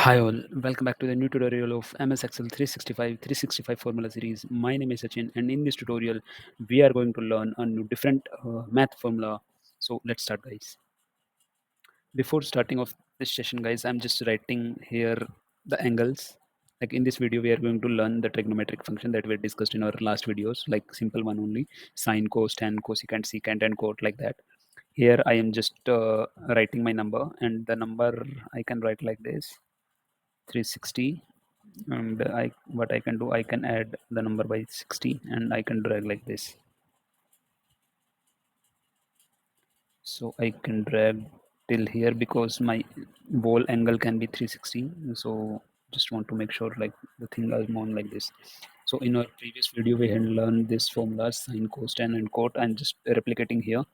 Hi all, welcome back to the new tutorial of MS Excel 365 formula series. My name is Sachin and in this tutorial we are going to learn a new different math formula. So let's start guys. Before starting off this session guys, I'm just writing here the angles. Like in this video we are going to learn the trigonometric function that we discussed in our last videos, like simple one only, sine, cos, tan, cosecant, secant and cot, like that. Here I am just writing my number, and the number I can write like this, 360. And what I can do, I can add the number by 60 and I can drag like this. So I can drag till here because my wall angle can be 360. So just want to make sure like the thing is on like this. So in our previous video we had learned this formula, sine, cos, tan and cot. I'm just replicating here.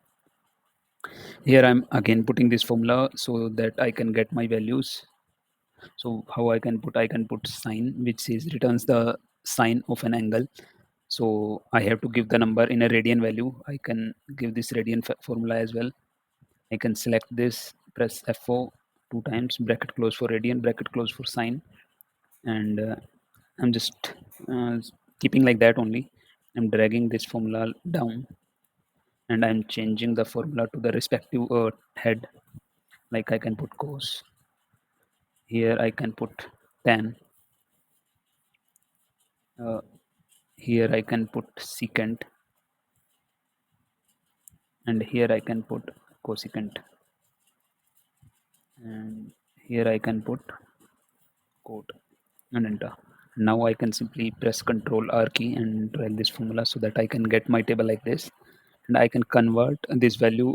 Here I'm again putting this formula so that I can get my values. So how I can put sine, which is returns the sine of an angle. So I have to give the number in a radian value. I can give this radian formula as well. I can select this, press F4 two times, bracket close for radian, bracket close for sine, and I'm just keeping like that only. I'm dragging this formula down and I'm changing the formula to the respective head. Like I can put cos, here I can put tan, uh, here I can put secant, and here I can put cosecant, and here I can put cot and enter. Now I can simply press Ctrl R key and drag this formula so that I can get my table like this, and I can convert this value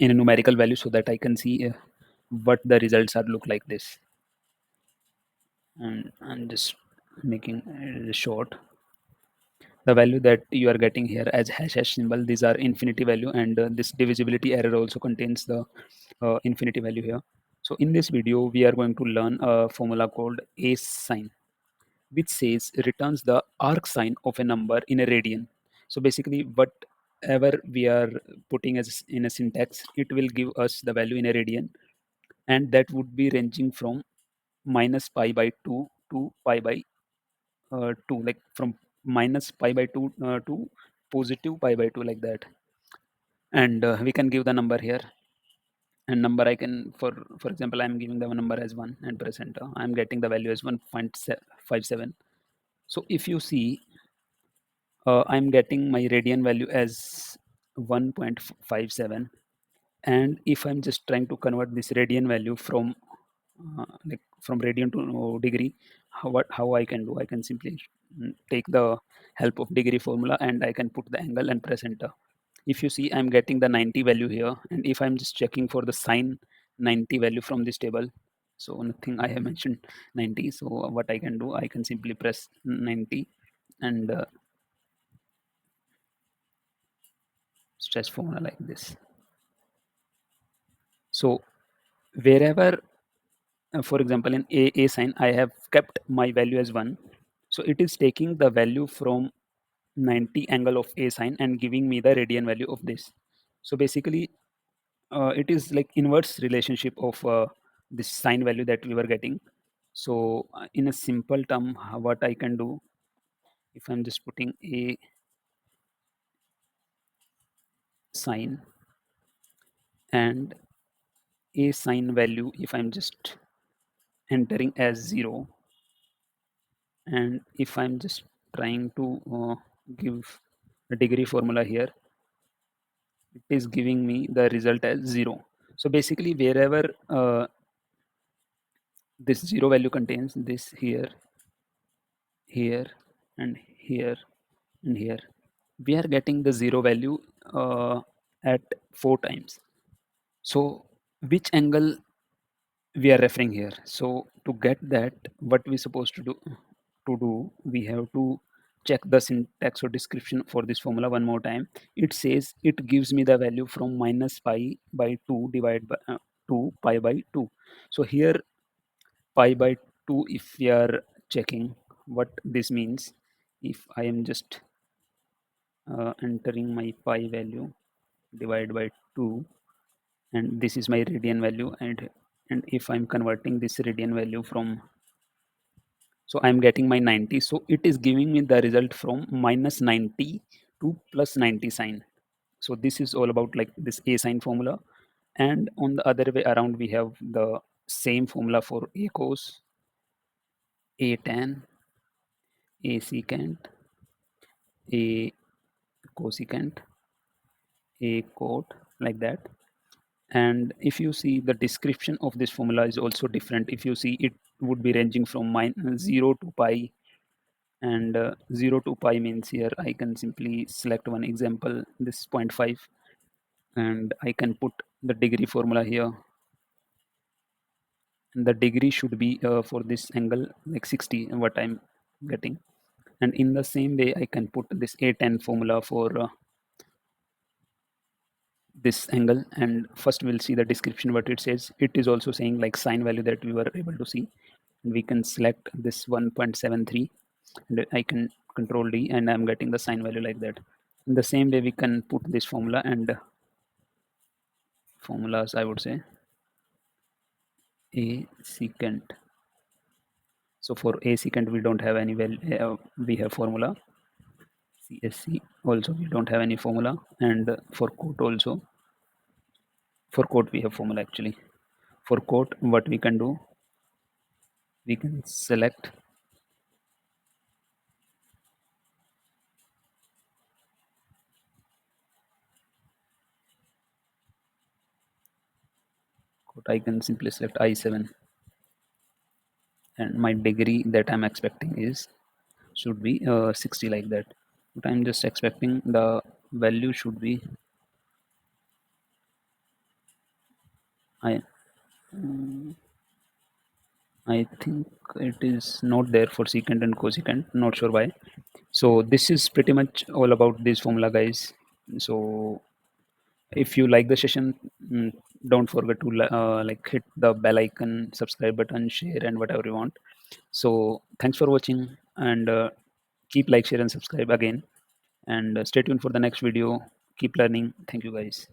in a numerical value so that I can see what the results are look like this. And I'm just making it short. The value that you are getting here as hash symbol, these are infinity value, and this divisibility error also contains the infinity value here. So in this video we are going to learn a formula called ASIN, which says returns the arcsine of a number in a radian. So basically whatever we are putting as in a syntax, it will give us the value in a radian, and that would be ranging from minus pi by 2 to pi by 2, like from minus pi by 2 to positive pi by 2, like that. And we can give the number here, and number I can, for example, I'm giving the number as 1 and press enter. I'm getting the value as 1.57. So if you see, I'm getting my radian value as 1.57. And if I'm just trying to convert this radian value from like from radian to degree, how I can do, I can simply take the help of degree formula and I can put the angle and press enter. If you see, I'm getting the 90 value here, and if I'm just checking for the sine 90 value from this table, so nothing, I have mentioned 90. So what I can do, I can simply press 90 and stretch formula like this. So wherever for example in ASIN I have kept my value as 1, so it is taking the value from 90 angle of ASIN and giving me the radian value of this. So basically it is like inverse relationship of this sine value that we were getting. So in a simple term, what I can do, if I'm just putting a sine and a sine value, if I'm just entering as 0, and if I'm just trying to give a degree formula here, it is giving me the result as 0. So basically wherever this 0 value contains, this here, here and here and here, we are getting the 0 value at 4 times. So which angle we are referring here? So to get that, what we supposed to do, we have to check the syntax or description for this formula one more time. It says it gives me the value from minus pi by 2 divided by 2 pi by 2. So here pi by 2, if we are checking what this means, if I am just entering my pi value divided by 2, and this is my radian value, and And if I'm converting this radian value from, so I'm getting my 90, so it is giving me the result from minus 90 to plus 90 sine. So this is all about like this a sine formula. And on the other way around, we have the same formula for ACOS, ATAN, ACOT, A cosecant, ACOT, like that. And if you see, the description of this formula is also different. If you see, it would be ranging from 0 to pi, and 0 to pi means here I can simply select one example, this 0.5, and I can put the degree formula here, and the degree should be for this angle like 60, what I'm getting. And in the same way, I can put this A10 formula for this angle. And first we'll see the description what it says. It is also saying like sine value that we were able to see. And we can select this 1.73, and I can control D, and I'm getting the sine value like that. In the same way, we can put this formula and formulas, I would say, a secant. So for a secant, we don't have any value. We have formula. CSC also we don't have any formula, and for cot also. For cot we have formula actually. For cot, what we can do, we can select cot. I can simply select I7, and my degree that I'm expecting is should be 60, like that. But I'm just expecting the value should be, I I think it is not there for secant and cosecant, not sure why. So this is pretty much all about this formula, guys. So if you like the session, don't forget to like hit the bell icon, subscribe button, share, and whatever you want. So thanks for watching, and keep like, share, and subscribe again, and stay tuned for the next video. Keep learning. Thank you, guys.